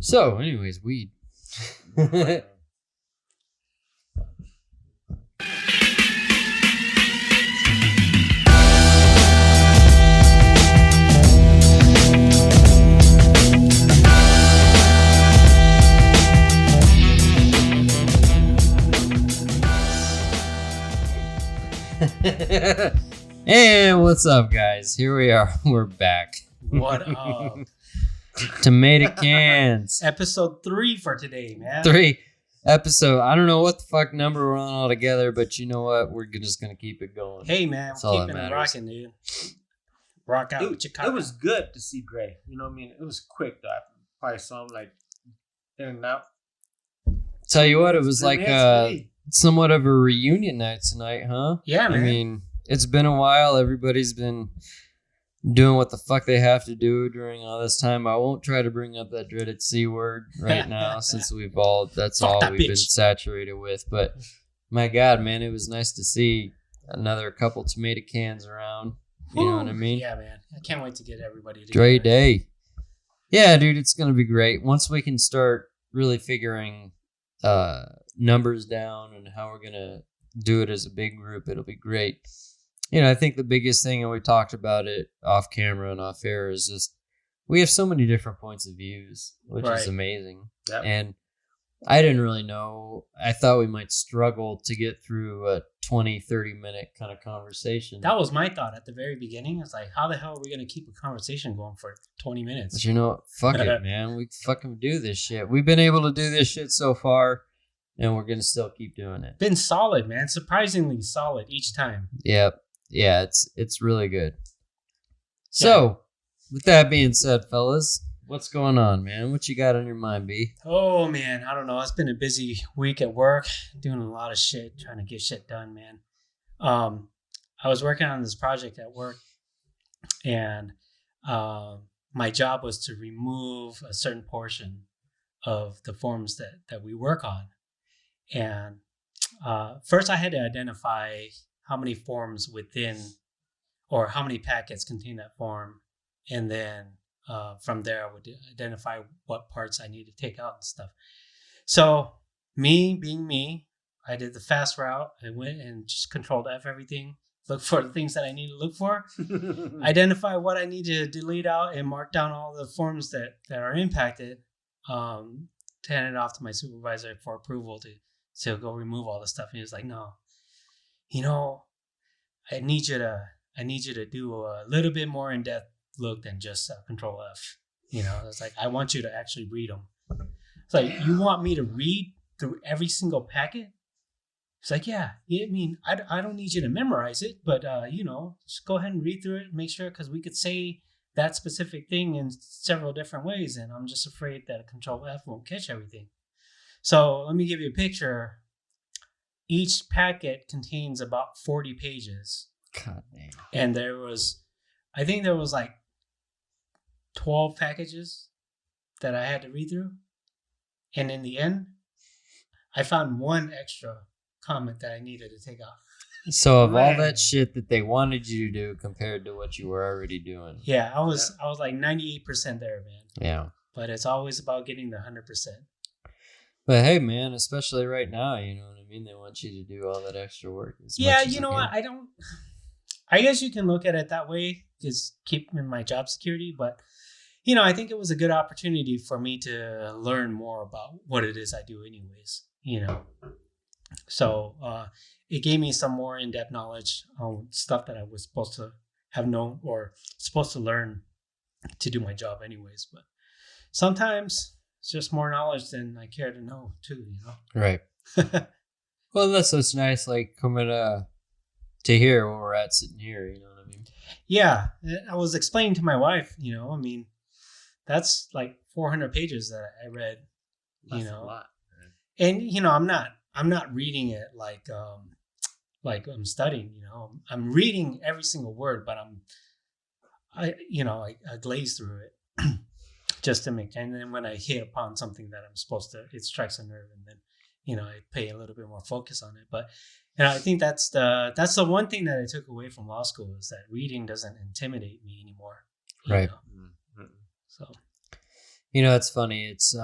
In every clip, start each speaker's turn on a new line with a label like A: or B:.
A: So, anyways, weed. And what's up, guys? Here we are. We're back.
B: What up?
A: Tomato cans.
B: Episode 3 for today, man.
A: 3 episode. I don't know what the fuck number we're on altogether, but you know what? We're just gonna keep it going.
B: Hey, man.
A: That's all
B: We're
A: that
B: keeping it
A: matters.
B: rocking, dude. Rock out with Chicago.
C: It was good to see Gray. You know what I mean? It was quick, though. I probably saw him, like, in and out.
A: Tell you what, it was like
C: Hey.
A: somewhat of a reunion night tonight, huh?
B: Yeah, man.
A: I mean, it's been a while. Everybody's been doing what the fuck they have to do during all this time. I won't try to bring up that dreaded C word right now since that's
B: Fuck
A: all
B: that
A: we've been
B: bitch.
A: saturated with. But my God, man, it was nice to see another couple tomato cans around. You know what I mean?
B: Yeah, man. I can't wait to get everybody together.
A: Great day. Yeah, dude, it's going to be great. Once we can start really figuring numbers down and how we're going to do it as a big group, it'll be great. You know, I think the biggest thing, and we talked about it off camera and off air, is just we have so many different points of views, which
B: Right.
A: is amazing.
C: Yep.
A: And I didn't really know. I thought we might struggle to get through a 20, 30-minute kind of conversation.
B: That was my thought at the very beginning. It's like, how the hell are we going to keep a conversation going for 20
A: But
B: minutes?
A: you know what? Fuck it, man. We fucking do this shit. We've been able to do this shit so far, and we're going to still keep doing it.
B: Been solid, man. Surprisingly solid each time.
A: Yep. Yeah, it's really good. So, with that being said, fellas, what's going on, man? What you got on your mind, B?
B: Oh, man. I don't know. It's been a busy week at work. Doing a lot of shit, trying to get shit done, man. I was working on this project at work, and my job was to remove a certain portion of the forms that we work on. And first I had to identify how many forms within, or how many packets contain that form. And then from there, I would identify what parts I need to take out and stuff. So me being me, I did the fast route. I went and just controlled F everything, look for the things that I need to look for, identify what I need to delete out, and mark down all the forms that are impacted, to hand it off to my supervisor for approval to go remove all the stuff. And he was like, no, you know, I need you to do a little bit more in-depth look than just Control F. You know, it's like, I want you to actually read them. It's like, you want me to read through every single packet? It's like, yeah, I mean, I don't need you to memorize it, but, you know, just go ahead and read through it and make sure, because we could say that specific thing in several different ways, and I'm just afraid that Control F won't catch everything. So let me give you a picture. Each packet contains about 40 pages.
A: God damn.
B: And I think there was like 12 packages that I had to read through. And in the end, I found one extra comment that I needed to take off.
A: So of all
C: Man.
A: that shit that they wanted you to do compared to what you were already doing.
B: Yeah, I was like 98% there, man.
A: Yeah.
B: But it's always about getting the 100%.
A: But hey, man, especially right now, you know what I mean? They want you to do all that extra work.
B: Yeah,
A: much as
B: you know
A: can.
B: what? I guess you can look at it that way, just keeping my job security. But, you know, I think it was a good opportunity for me to learn more about what it is I do anyways, you know. So it gave me some more in-depth knowledge on stuff that I was supposed to have known or supposed to learn to do my job anyways. But sometimes it's just more knowledge than I care to know too, you know.
A: Right. Well, that's what's nice, like coming to hear where we're at sitting here, you know what I mean?
B: Yeah, I was explaining to my wife, you know, I mean, that's like 400 pages that I read, you
C: That's
B: know.
C: a lot.
B: And you know, I'm not reading it like I'm studying, you know. I'm reading every single word, but I glaze through it just to make, and then when I hit upon something that I'm supposed to, it strikes a nerve, and then, you know, I pay a little bit more focus on it. But, you know, I think that's the one thing that I took away from law school, is that reading doesn't intimidate me anymore. you
A: Right.
B: know? So
A: It's funny. It's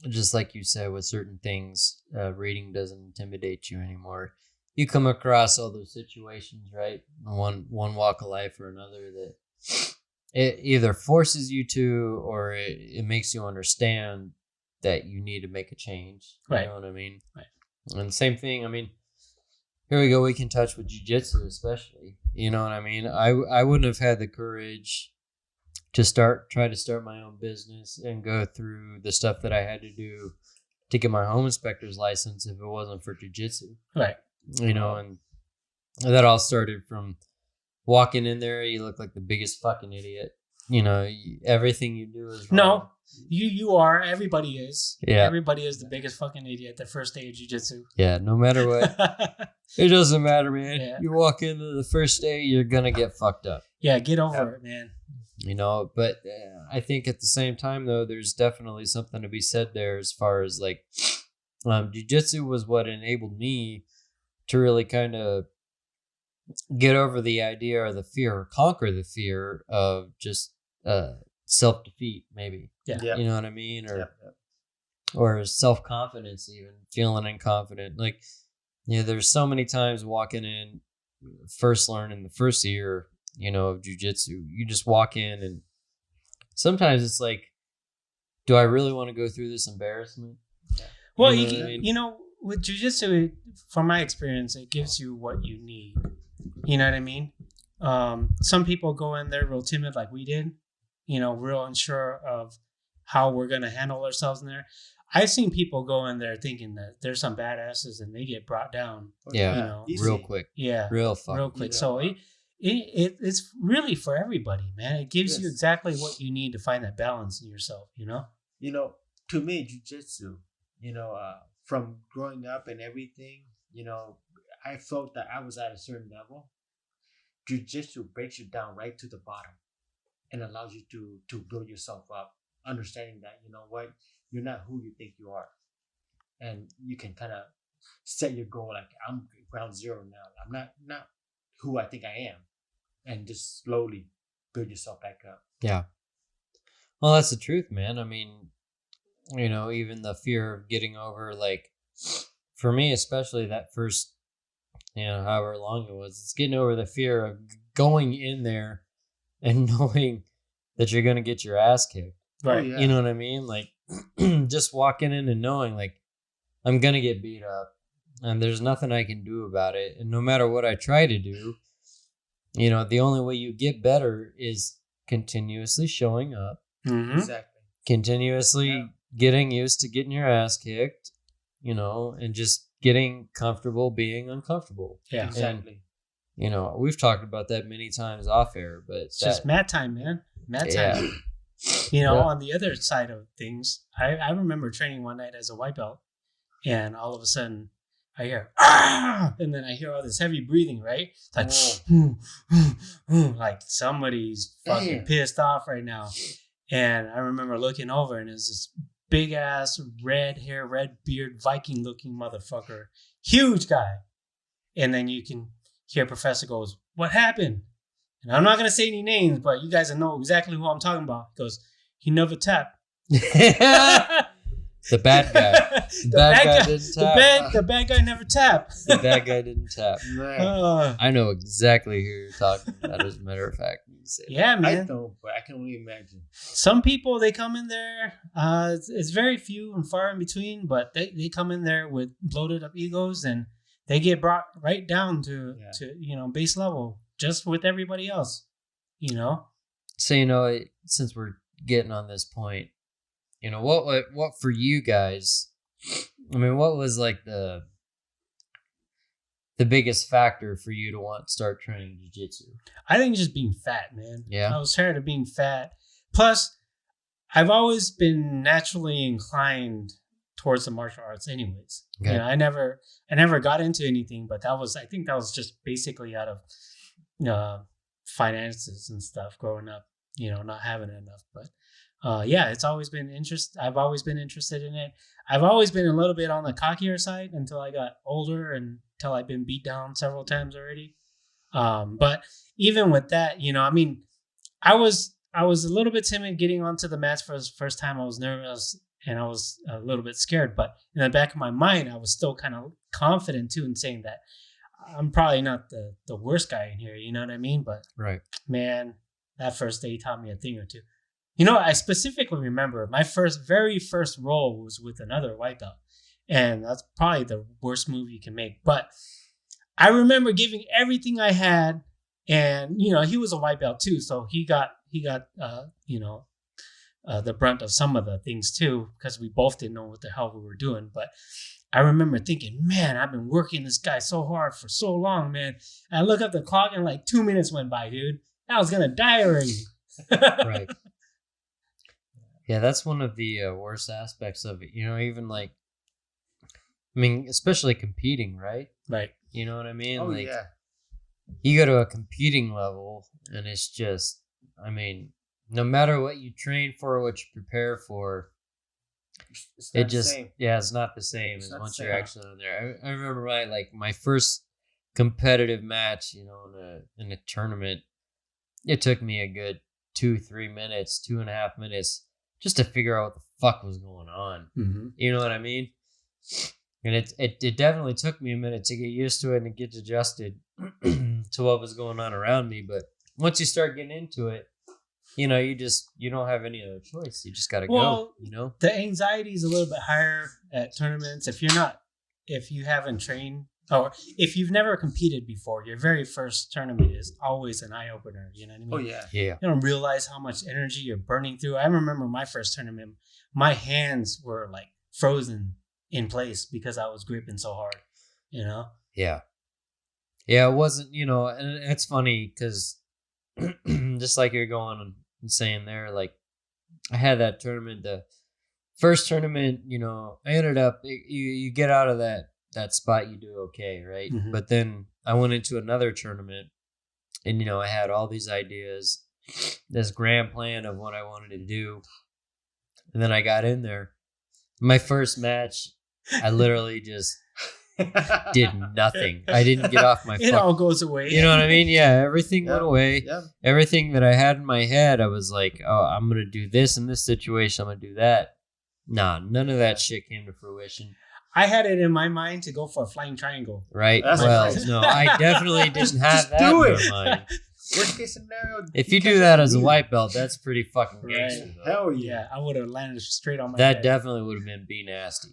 A: just like you said, with certain things, reading doesn't intimidate you anymore. You come across all those situations, right? One walk of life or another, that it either forces you to, or it makes you understand that you need to make a change. You
B: Right.
A: know what I mean?
B: Right.
A: And same thing. I mean, here we go. We can touch with jiu-jitsu, especially. You know what I mean? I wouldn't have had the courage to try to start my own business and go through the stuff that I had to do to get my home inspector's license if it wasn't for jiu-jitsu.
B: Right.
A: And that all started from walking in there. You look like the biggest fucking idiot. Everything you do is wrong.
B: No, you are. Everybody is.
A: Yeah.
B: Everybody is the biggest fucking idiot the first day of jiu-jitsu.
A: Yeah, no matter what. It doesn't matter, man.
B: Yeah.
A: You walk into the first day, you're going to get fucked up.
B: Yeah, get over it, man.
A: But I think at the same time, though, there's definitely something to be said there as far as like jiu-jitsu was what enabled me to really kind of get over the idea or the fear, or conquer the fear of just self-defeat, maybe.
B: Yeah.
A: You know what I mean? Or self-confidence, even feeling incompetent. Like, there's so many times walking in, first learning the first year, of jiu-jitsu, you just walk in and sometimes it's like, do I really want to go through this embarrassment?
B: Well, with jiu-jitsu, from my experience, it gives you what you need. You know what I mean? Some people go in there real timid like we did, real unsure of how we're going to handle ourselves in there. I've seen people go in there thinking that there's some badasses and they get brought down.
A: Yeah, real quick.
B: Yeah,
A: real
B: quick. So it's really for everybody, man. It gives you exactly what you need to find that balance in yourself,
C: To me, jiu-jitsu, from growing up and everything, I felt that I was at a certain level. Jiu-jitsu breaks you down right to the bottom and allows you to build yourself up, understanding that, you're not who you think you are. And you can kind of set your goal like, I'm ground zero now. I'm not who I think I am. And just slowly build yourself back up.
A: Yeah. Well, that's the truth, man. I mean, even the fear of getting over, like, for me, especially that first, however long it was, it's getting over the fear of going in there and knowing that you're going to get your ass kicked.
B: Right.
C: Oh, yeah.
A: You know what I mean? Like, just walking in and knowing, like, I'm going to get beat up and there's nothing I can do about it. And no matter what I try to do, the only way you get better is continuously showing up.
B: Mm-hmm.
C: Exactly.
A: Continuously getting used to getting your ass kicked, and just getting comfortable being uncomfortable.
B: Yeah.
C: Exactly.
A: And, we've talked about that many times off air, but
B: it's just mat time, man. Mat time. On the other side of things, I remember training one night as a white belt, and all of a sudden I hear, ah! And then I hear all this heavy breathing, right? It's like, like somebody's fucking pissed off right now. And I remember looking over, and it's this big ass, red hair, red beard, Viking looking motherfucker, huge guy. And then you can hear Professor goes, "What happened?" And I'm not gonna say any names, but you guys will know exactly who I'm talking about. He goes, "He never tapped."
A: The bad guy. The bad guy didn't tap.
B: The bad guy never tapped.
A: The bad guy didn't tap.
C: Right.
A: I know exactly who you're talking about, as a matter of fact.
B: Yeah, man.
C: I don't, but I can only imagine.
B: Some people, they come in there, it's very few and far in between, but they come in there with bloated up egos, and they get brought right down to base level, just with everybody else,
A: So, since we're getting on this point, what for you guys, I mean, what was like the biggest factor for you to want to start training jiu-jitsu?
B: I think just being fat, man.
A: Yeah.
B: I was tired of being fat. Plus, I've always been naturally inclined towards the martial arts anyways.
A: Okay.
B: I never got into anything, but I think that was just basically out of finances and stuff growing up, not having enough. But it's always been I've always been interested in it. I've always been a little bit on the cockier side until I got older and until I've been beat down several times already. But even with that, I was I was a little bit timid getting onto the mats for the first time. I was nervous and I was a little bit scared, but in the back of my mind, I was still kind of confident too in saying that I'm probably not the worst guy in here. You know what I mean? But
A: Right.
B: man, that first day taught me a thing or two. I specifically remember my very first roll was with another white belt, and that's probably the worst move you can make. But I remember giving everything I had, and he was a white belt too, so he got the brunt of some of the things too, because we both didn't know what the hell we were doing. But I remember thinking, man, I've been working this guy so hard for so long, man. And I look at the clock and like 2 minutes went by, dude. I was gonna die already.
A: Right. Yeah, that's one of the worst aspects of it. Even like, I mean, especially competing, right?
B: Right.
A: You know what I mean?
C: Oh,
A: like,
C: yeah.
A: you go to a competing level, and it's just, I mean, no matter what you train for, what you prepare for,
C: It's not
A: it just,
C: the same.
A: yeah, it's not the same
C: It's
A: as
C: not
A: once
C: the
A: you're
C: same.
A: actually on there. I remember my first competitive match, in a tournament. It took me a good 2-3 minutes, 2.5 minutes, just to figure out what the fuck was going on.
B: Mm-hmm.
A: You know what I mean? And it definitely took me a minute to get used to it and get adjusted to what was going on around me. But once you start getting into it, you don't have any other choice. You just got to go.
B: The anxiety is a little bit higher at tournaments if you haven't trained or if you've never competed before. Your very first tournament is always an eye opener. You know what I mean?
C: Oh yeah.
A: Yeah.
B: You don't realize how much energy you're burning through. I remember my first tournament, my hands were like frozen in place because I was gripping so hard.
A: Yeah. Yeah, it wasn't, and it's funny because just like you're going and saying there, like I had that tournament, the first tournament, I ended up, you get out of that spot, you do okay, right?
B: Mhm.
A: But then I went into another tournament and, I had all these ideas, this grand plan of what I wanted to do. And then I got in there. My first match, I literally just did nothing. I didn't get off my
B: It all goes away.
A: You know what I mean? Yeah, everything went
C: Yeah,
A: away.
C: yeah.
A: Everything that I had in my head, I was like, oh, I'm going to do this in this situation. I'm going to do that. Nah, none of that shit came to fruition.
B: I had it in my mind to go for a flying triangle.
A: Right?
C: That's
A: Well,
C: crazy.
A: no, I definitely didn't have
C: Just
A: that
C: do
A: in
C: it.
A: my mind.
C: Worst case scenario.
A: If you do that as a white belt, that's pretty fucking gangster,
B: Right.
A: though.
C: Hell yeah.
B: Yeah, I would have landed straight on my
A: That
B: head.
A: definitely would have been be nasty.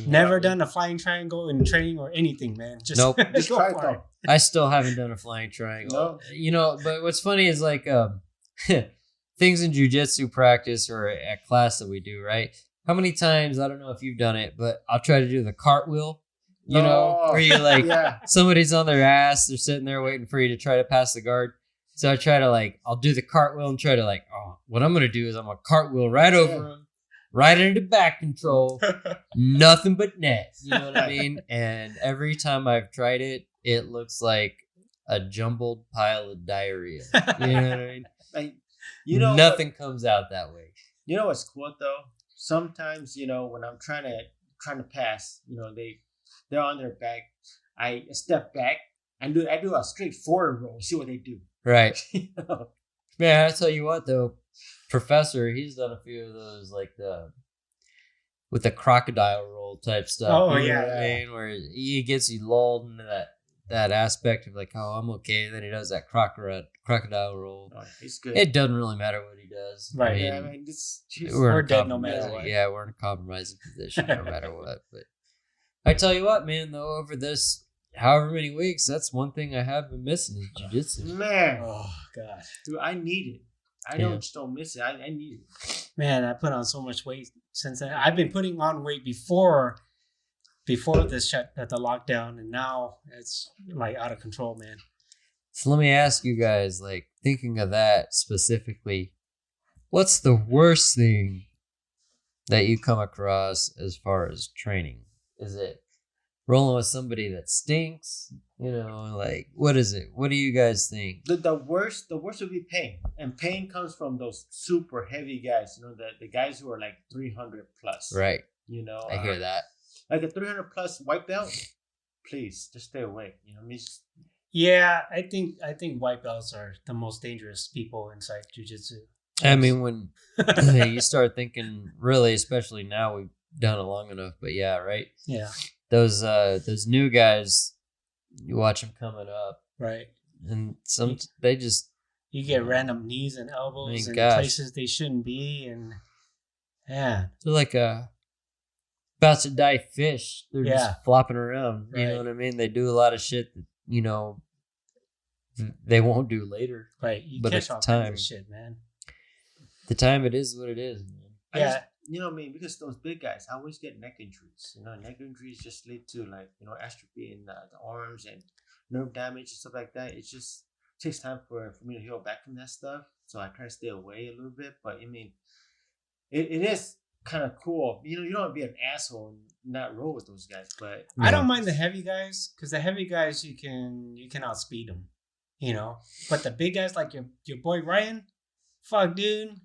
B: Never done a flying triangle in training or anything, man. Just
A: Nope.
C: Just
B: go
C: try it
B: for
C: though.
A: I still haven't done a flying triangle. But what's funny is like things in jiu-jitsu practice or at class that we do, right? How many times, I don't know if you've done it, but I'll try to do the cartwheel, where you like,
C: Yeah.
A: somebody's on their ass, they're sitting there waiting for you to try to pass the guard. So I try to I'll do the cartwheel and try to what I'm going to do is I'm going to cartwheel right over him, right into back control, nothing but net. You know what I mean? And every time I've tried it, it looks like a jumbled pile of diarrhea. You know what I mean?
C: Like,
A: Nothing comes out that way.
C: You know what's cool though? Sometimes when I'm trying to pass, they're on their back. I step back and I do a straight forward roll. See what they do.
A: Right.
C: You know?
A: Man, I tell you what though, Professor, he's done a few of those with the crocodile roll type stuff.
B: Oh,
A: You know
B: yeah.
A: what I mean? Where he gets you lulled into that aspect of I'm okay. Then he does that crocodile roll.
C: Oh, it's good.
A: It doesn't really matter what he does.
B: Right.
C: Yeah, I mean, it's just,
B: We're
A: in a
B: dead no matter
A: compromising-
B: what.
A: Yeah, we're in a compromising position no matter what. But I tell you what, man, though, over this however many weeks, that's one thing I have been missing is jiu-jitsu.
C: man.
B: Oh god,
C: Dude, I need it. I
A: Yeah.
C: don't miss it. I need it.
B: man, I put on so much weight since then. I've been putting on weight before the lockdown, and now it's out of control, man.
A: So let me ask you guys, thinking of that specifically, what's the worst thing that you come across as far as training? Is it rolling with somebody that stinks? What is it? What do you guys think?
C: The worst would be pain, and pain comes from those super heavy guys. The guys who are 300 plus.
A: Right.
C: I
A: I hear that.
C: Like a 300 plus white belt. Please just stay away.
B: Yeah, I think white belts are the most dangerous people inside jiu-jitsu.
A: I mean, when you start thinking, really, especially now, we've done it long enough. But yeah, right.
B: Yeah.
A: Those new guys, you watch them coming up,
B: Right.
A: and they just
B: You get random knees and elbows in places they shouldn't be, and man,
A: they're like about to die fish. They're just flopping around. You know what I mean? They do a lot of shit that they won't do later.
B: Right. You
A: but
B: catch
A: at
B: all
A: the time,
B: kinds of shit, man.
A: The time it is what it is, man.
B: Yeah.
C: You know what I mean? Because those big guys always get neck injuries. Neck injuries just lead to atrophy in the arms and nerve damage and stuff like that. It just takes time for me to heal back from that stuff. So I try to stay away a little bit. But I mean, it is kind of cool. You don't want to be an asshole and not roll with those guys. But
B: I don't mind the heavy guys, because the heavy guys you can outspeed them. But the big guys like your boy Ryan, fuck, dude.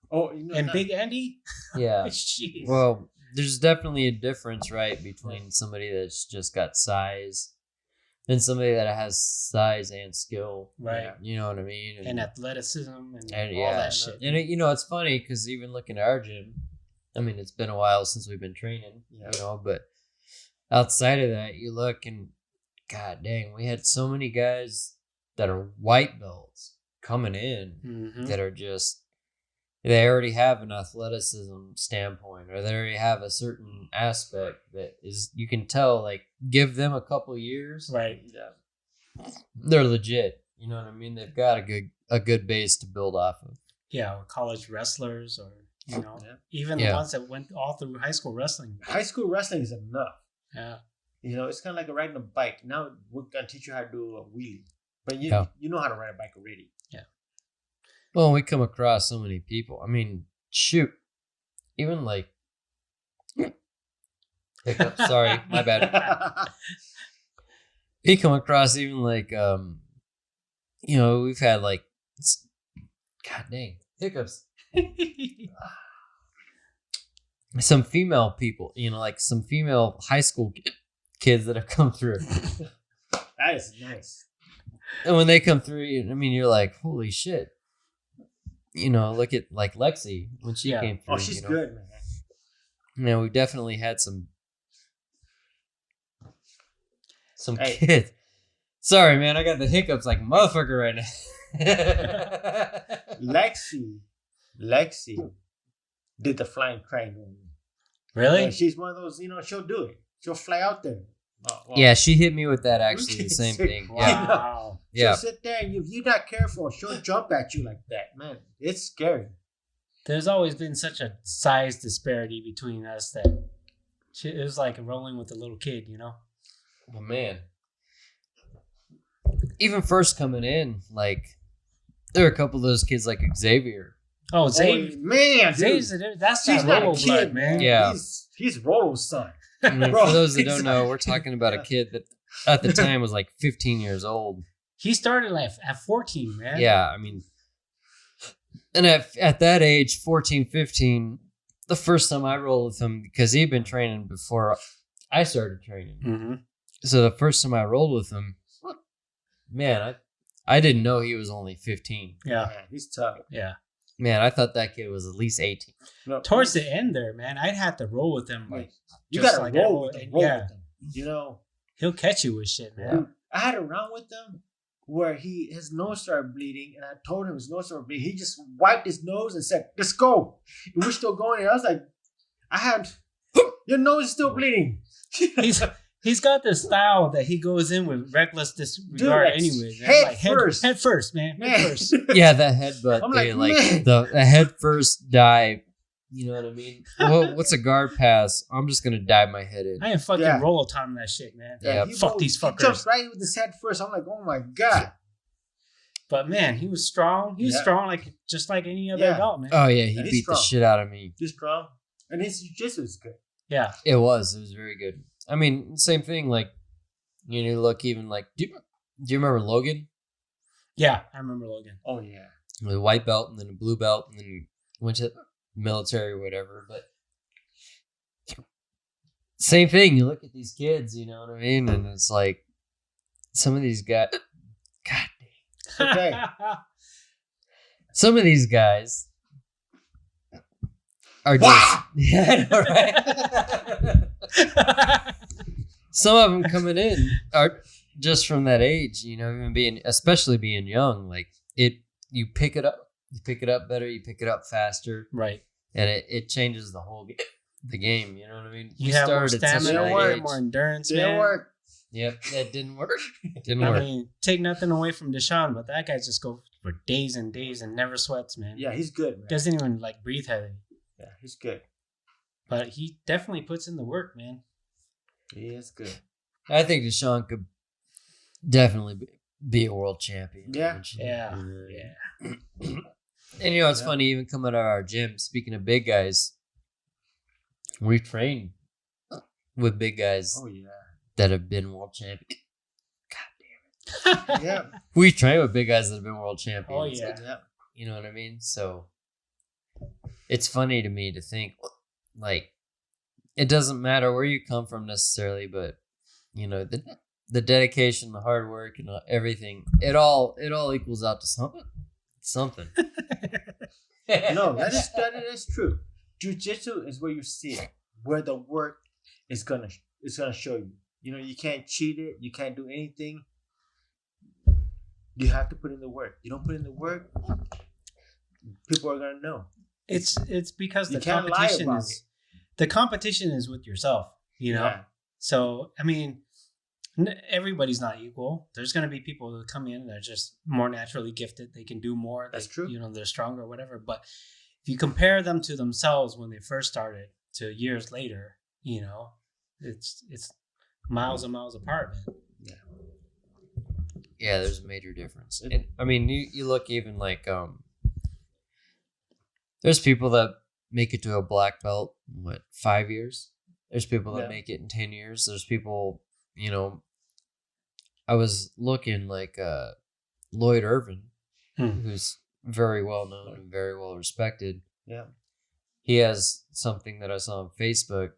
B: And Big Andy.
A: Yeah.
B: Jeez.
A: Well, there's definitely a difference, right, between somebody that's just got size and somebody that has size and skill.
B: Right.
A: You know what I mean?
B: And athleticism and all that shit.
A: And it's funny because even looking at our gym, I mean, it's been a while since we've been training, but outside of that, you look and God dang, we had so many guys that are white belts coming in that are just, they already have an athleticism standpoint, or they already have a certain aspect that is, you can tell, like, give them a couple years.
B: Right.
A: Yeah. They're legit. You know what I mean? They've got a good base to build off of.
B: Yeah. Or college wrestlers, or, even the ones that went all through high school wrestling.
C: High school wrestling is enough.
B: Yeah.
C: It's kind of like riding a bike. Now we're going to teach you how to do a wheelie. But you know how to ride a bike already.
B: Yeah.
A: Well, we come across so many people. I mean, shoot. Even like... Sorry, my bad. We come across even like... we've had like... God dang. Hiccups. Some female people, like some female high school kids that have come through.
C: That is nice.
A: And when they come through, I mean, you're like, holy shit. Look at like Lexi when she came through.
C: Oh, she's good, man.
A: Yeah, we definitely had some kids. Sorry, man, I got the hiccups like a motherfucker right
C: now. Lexi did the flying crane on me.
B: Really?
C: And she's one of those, she'll do it. She'll fly out there.
A: Yeah, she hit me with that actually, the same thing.
B: Wow.
A: Yeah.
C: She'll sit there and if you're not careful, she'll jump at you like that. Man, it's scary.
B: There's always been such a size disparity between us that it was like rolling with a little kid,
A: Well, man. Even first coming in, like, there are a couple of those kids like Xavier.
B: Oh, Xavier.
C: Man,
B: that's that Rolo blood, man.
A: Yeah.
C: He's Rolo's son.
A: I mean, for those that don't know, we're talking about a kid that at the time was like 15 years old.
B: He started like at 14, man.
A: Yeah, I mean, and at that age, 14, 15, the first time I rolled with him, because he'd been training before I started training.
B: Mm-hmm.
A: So the first time I rolled with him, man, I didn't know he was only 15.
B: Yeah.
C: Man, he's tough.
B: Yeah.
A: Man, I thought that kid was at least 18.
C: No,
B: towards the end there, man, I'd have to roll with him. Like,
C: you got to roll with him.
B: He'll catch you with shit, man.
C: Dude, I had a round with him where his nose started bleeding, and I told him his nose started bleeding. He just wiped his nose and said, "Let's go." And we're still going. And I was like, your nose is still bleeding.
B: He's got this style that he goes in with reckless disregard anyway.
C: Head first.
B: Head first, man. Head first.
A: Yeah, that headbutt.
C: I'm
A: like the head first dive. You know what I mean? Well, what's a guard pass? I'm just gonna dive my head in.
B: I ain't fucking roll time that shit, man.
A: Yeah,
B: fuck these fuckers.
C: He jumps right with his head first. I'm like, oh my god.
B: But man, he was strong. He was strong, just like any other adult, man.
A: Oh yeah, he beat the shit out of me.
C: He's strong, and his jiu-jitsu is good.
B: Yeah,
A: it was very good. I mean, same thing. Like, look, even like, do you remember Logan?
B: Yeah, I remember Logan.
C: Oh yeah,
A: with a white belt and then a blue belt, and then went to military or whatever. But same thing. You look at these kids, you know what I mean, and it's like some of these guys. God
C: damn. Okay.
A: Some of these guys are just yeah, I know, right? Some of them coming in are just from that age, even especially being young, like you pick it up better, you pick it up faster,
B: Right.
A: and it changes the game. You know what I mean?
B: You have more stamina, you have
A: age.
B: more endurance,
C: Didn't
B: man.
C: work.
A: Yep, that didn't work.
B: I mean, take nothing away from Deshaun, but that guy just goes for days and days and never sweats, man.
C: Yeah, he's good, man.
B: Doesn't even like breathe heavy.
C: Yeah, he's good.
B: But he definitely puts in the work, man.
C: He is good.
A: I think Deshaun could definitely be a world champion.
C: Yeah.
B: Yeah.
A: And it's funny, even coming out of our gym, speaking of big guys, we train with big guys
C: Oh yeah.
A: that have been world champions.
C: Yeah.
A: We train with big guys that have been world champions.
B: Oh, yeah.
C: Yeah.
A: You know what I mean? So it's funny to me to think, like, it doesn't matter where you come from necessarily, but the dedication, the hard work, and everything, it all equals out to something.
C: No, that is true. Jiu-jitsu is where you see it, where the work is gonna show you. You can't cheat it. You can't do anything. You have to put in the work. You don't put in the work, people are gonna know.
B: It's because
C: You
B: the
C: can't lie
B: competition
C: about
B: is the competition is with yourself,
C: Yeah.
B: So I mean, everybody's not equal. There's going to be people who come in that are just more naturally gifted. They can do more.
C: That's true.
B: They're stronger or whatever. But if you compare them to themselves when they first started to years later, it's miles and miles apart, man.
A: Yeah, there's a major difference. And, I mean, you look even like there's people that make it to a black belt in 5 years. There's people that make it in 10 years. There's people, I was looking like Lloyd Irvin, who's very well known and very well respected.
C: Yeah.
A: He has something that I saw on Facebook,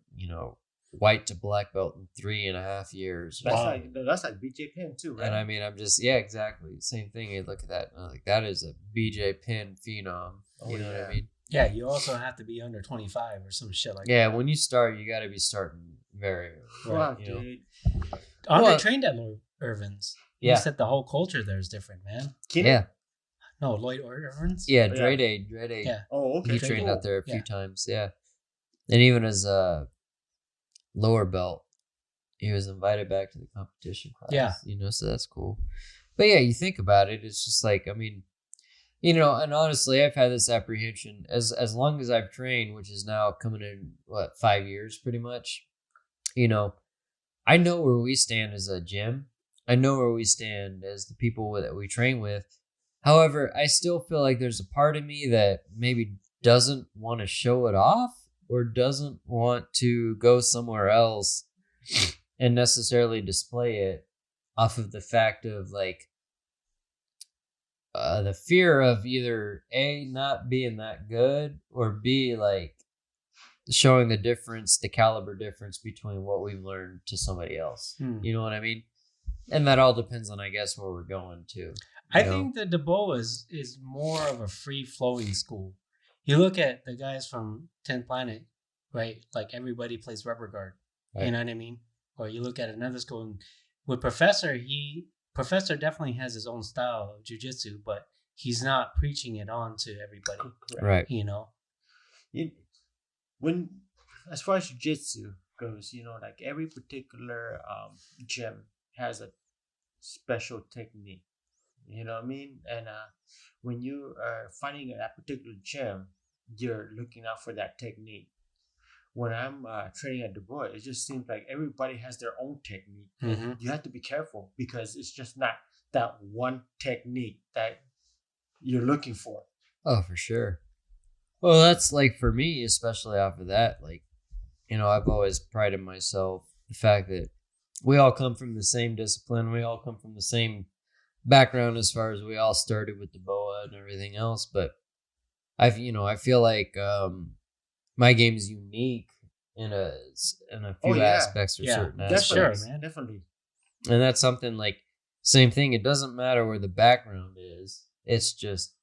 A: white to black belt in 3.5 years.
C: That's like BJ Penn too, right?
A: And I mean, I'm just, exactly. Same thing. You look at that, and I'm like, that is a BJ Penn phenom. You know what I mean?
B: Yeah, you also have to be under 25 or some shit like that.
A: Yeah, when you start, you got to be starting very
C: Wow,
A: right.
C: dude.
B: Andre trained at Lloyd Irvin's.
A: Yeah.
B: He said the whole culture there is different, man.
A: Yeah.
B: No, Lloyd Irvin's?
A: Yeah, Dre Day.
B: Yeah.
C: Oh, okay.
A: He trained out there a few times, yeah. And even as a lower belt, he was invited back to the competition class.
B: Yeah.
A: So that's cool. But yeah, you think about it, it's just like, I mean, and honestly, I've had this apprehension as long as I've trained, which is now coming in 5 years, pretty much. I know where we stand as a gym. I know where we stand as the people that we train with. However, I still feel like there's a part of me that maybe doesn't want to show it off or doesn't want to go somewhere else and necessarily display it off of the fact of like the fear of either A, not being that good, or B, like showing the caliber difference between what we've learned to somebody else. You know what I mean? And that all depends on, I guess, where we're going to.
B: I think that the Boa is more of a free-flowing school. You look at the guys from 10th Planet, right? Like everybody plays rubber guard. Right. You know what I mean? Or you look at another school, and with Professor definitely has his own style of jiu-jitsu, but he's not preaching it on to everybody.
A: Right.
C: When, as far as jiu-jitsu goes, like every particular gym has a special technique. You know what I mean? And when you are finding that particular gym, you're looking out for that technique. When I'm training at Boa, it just seems like everybody has their own technique. Mm-hmm. You have to be careful because it's just not that one technique that you're looking for.
A: Oh, for sure. Well, that's like for me, especially off of that, like, I've always prided myself the fact that we all come from the same discipline. We all come from the same background as far as we all started with the Boa and everything else. But I feel like my game is unique in a few aspects or certain aspects.
B: Sure, man.
C: Definitely.
A: And that's something like same thing. It doesn't matter where the background is. It's just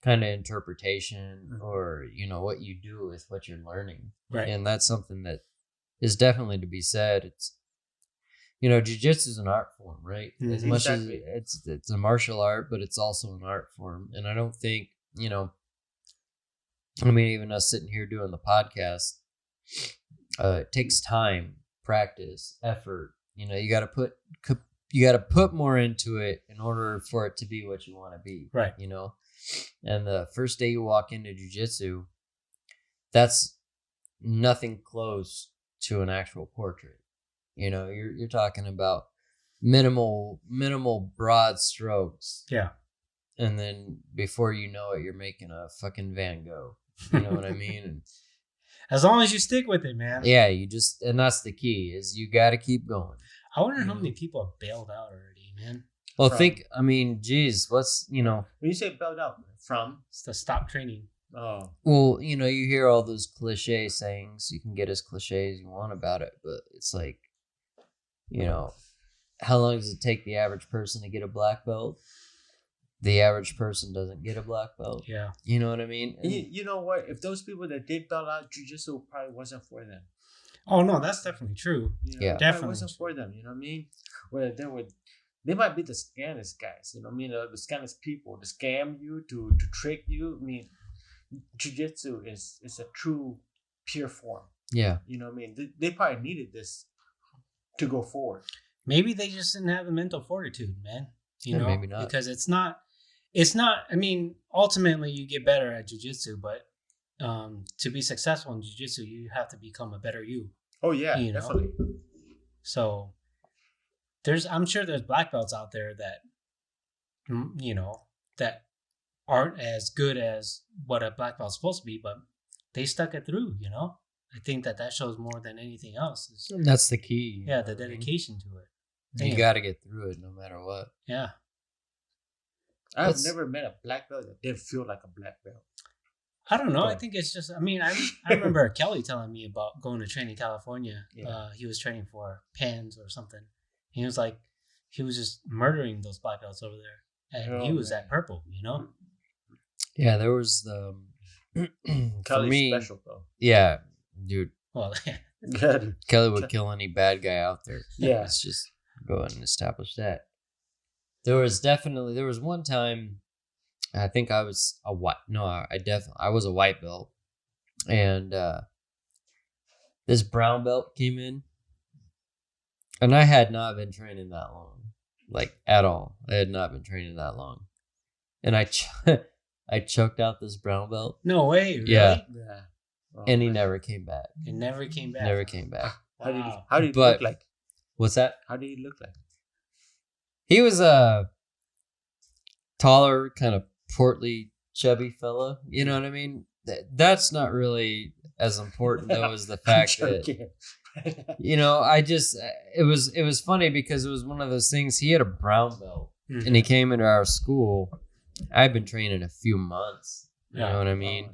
A: kind of interpretation or what you do with what you're learning,
B: Right.
A: and that's something that is definitely to be said. It's jiu-jitsu is an art form, right? As much
C: Exactly.
A: as it's a martial art, but it's also an art form, and I don't think even us sitting here doing the podcast, it takes time, practice, effort. You got to put more into it in order for it to be what you want to be.
B: Right.
A: And the first day you walk into jiu-jitsu, that's nothing close to an actual portrait. You're talking about minimal broad strokes.
B: Yeah.
A: And then before you know it, you're making a fucking Van Gogh. You know what I mean? And
B: as long as you stick with it, man.
A: yeah, and that's the key, is you got to keep going.
B: I wonder how many people have bailed out already, man.
A: Well, geez, what's,
C: When you say bailed out, from?
B: It's to stop training.
C: Oh.
A: Well, you hear all those cliche sayings. You can get as cliche as you want about it, but it's like, how long does it take the average person to get a black belt? The average person doesn't get a black belt.
B: Yeah.
A: You know what I mean? And
C: You know what? If those people that did belt out, jiu-jitsu probably wasn't for them.
B: Oh, no, that's definitely true.
A: Yeah.
C: Definitely wasn't for them. You know what I mean? Where they might be the scammest guys. You know what I mean? The scammest people to scam you, to trick you. I mean, jiu-jitsu is a true pure form.
A: Yeah.
C: You know what I mean? They probably needed this to go forward.
B: Maybe they just didn't have the mental fortitude, man.
A: Maybe not.
B: Because it's not, I mean, ultimately you get better at jiu-jitsu, but to be successful in jiu-jitsu, you have to become a better you.
C: Oh, yeah,
B: definitely. So I'm sure there's black belts out there that, that aren't as good as what a black belt's supposed to be, but they stuck it through, I think that shows more than anything else.
A: That's the key.
B: Yeah, the dedication to it.
A: You got to get through it no matter what.
B: Yeah.
C: I've never met a black belt that didn't feel like a black belt.
B: I don't know. I think it's just, I remember Kelly telling me about going to train in California. Yeah. He was training for PANS or something. He was like, he was just murdering those black belts over there. And he was at purple,
A: Yeah, there was the... for me,
C: special, though.
A: Yeah, dude.
B: Well,
A: Kelly would kill any bad guy out there.
C: Yeah.
A: Let's just go ahead and establish that. There was one time, I think I was a white, no, I was a white belt, and this brown belt came in, and I had not been training that long, like at all. I had not been training that long, and I choked out this brown belt.
B: No way. Really?
A: Yeah.
C: Oh,
A: and he never came back.
B: It never came back.
A: Never came back.
B: Wow.
C: How did he look like?
A: What's that?
C: How did he look like?
A: He was a taller, kind of portly, chubby fella. You know what I mean? That's not really as important though as the fact that it was funny because it was one of those things. He had a brown belt, and he came into our school. I'd been training a few months. You know what I mean?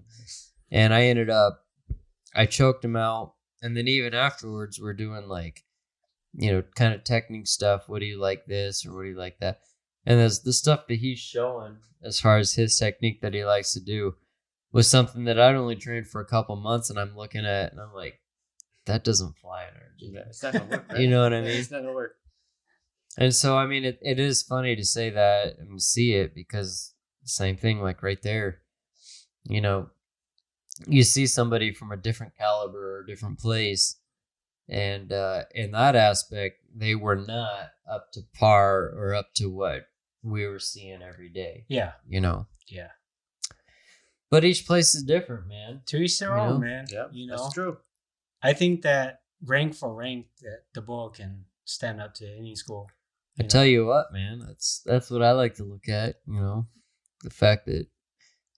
A: And I choked him out, and then even afterwards, we're doing like, kind of technique stuff. What do you like this or what do you like that? And there's the stuff that he's showing as far as his technique that he likes to do was something that I'd only trained for a couple months, and I'm looking at it and I'm like, that doesn't fly in our gym.
C: Yeah, it's not gonna work. Right?
A: You know what I mean?
C: It's not gonna work.
A: And so, I mean, it is funny to say that and see it because same thing, like right there, you see somebody from a different caliber or different place. And in that aspect, they were not up to par or up to what we were seeing every day.
B: Yeah.
A: Yeah.
B: But
A: each place is different, man.
B: To each their own, man.
C: Yeah, that's true.
B: I think that rank for rank, that the Boa can stand up to any school.
A: I tell you what, man, that's what I like to look at. The fact that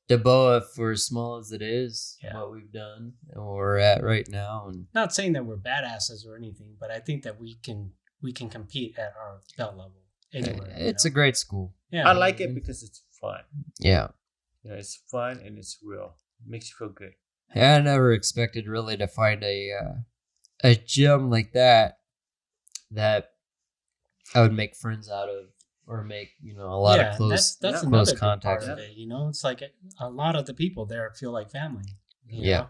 A: the Boa, for as small as it is, what we've done and where we're at right now, and
B: not saying that we're badasses or anything, but I think that we can compete at our belt level anywhere.
A: It's a great school.
B: Yeah,
C: I like it because it's fun.
A: Yeah,
C: it's fun and it's real. It makes you feel good.
A: I never expected really to find a gym like that I would make friends out of. or make, a lot of close
B: that's
C: yeah,
B: another
A: close
B: big part
A: contacts.
B: of it. It's like a lot of the people there feel like family.
A: Yeah.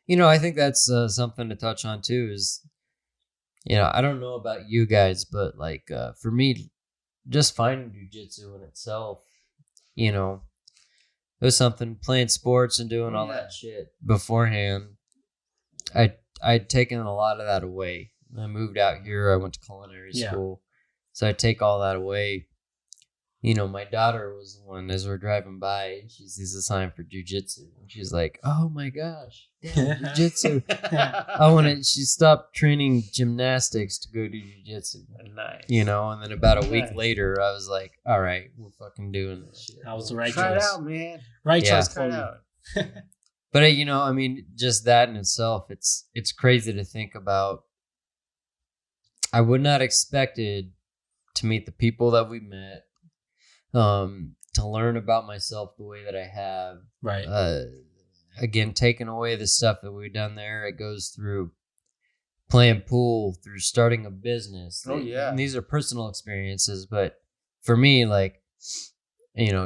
B: know?
A: I think that's something to touch on too is, I don't know about you guys, but like for me, just finding jiu-jitsu in itself, it was something, playing sports and doing all that shit beforehand. I'd taken a lot of that away. I moved out here. I went to culinary school. So I take all that away. My daughter was the one, as we're driving by, she sees a sign for jiu-jitsu. And she's like, oh my gosh, damn, jiu-jitsu. She stopped training gymnastics to go do jiu-jitsu.
C: Nice.
A: And then about a week later, I was like, all right, we're fucking doing this shit.
B: That was the right
C: Try
B: choice.
C: it out, man.
B: Right choice,
C: Try it
B: Cody.
C: out.
A: But, just that in itself, it's crazy to think about. I would not expected to meet the people that we met, to learn about myself the way that I have.
B: Right.
A: Again, taking away the stuff that we've done there, it goes through playing pool, through starting a business.
C: Oh, yeah.
A: And these are personal experiences, but for me, like,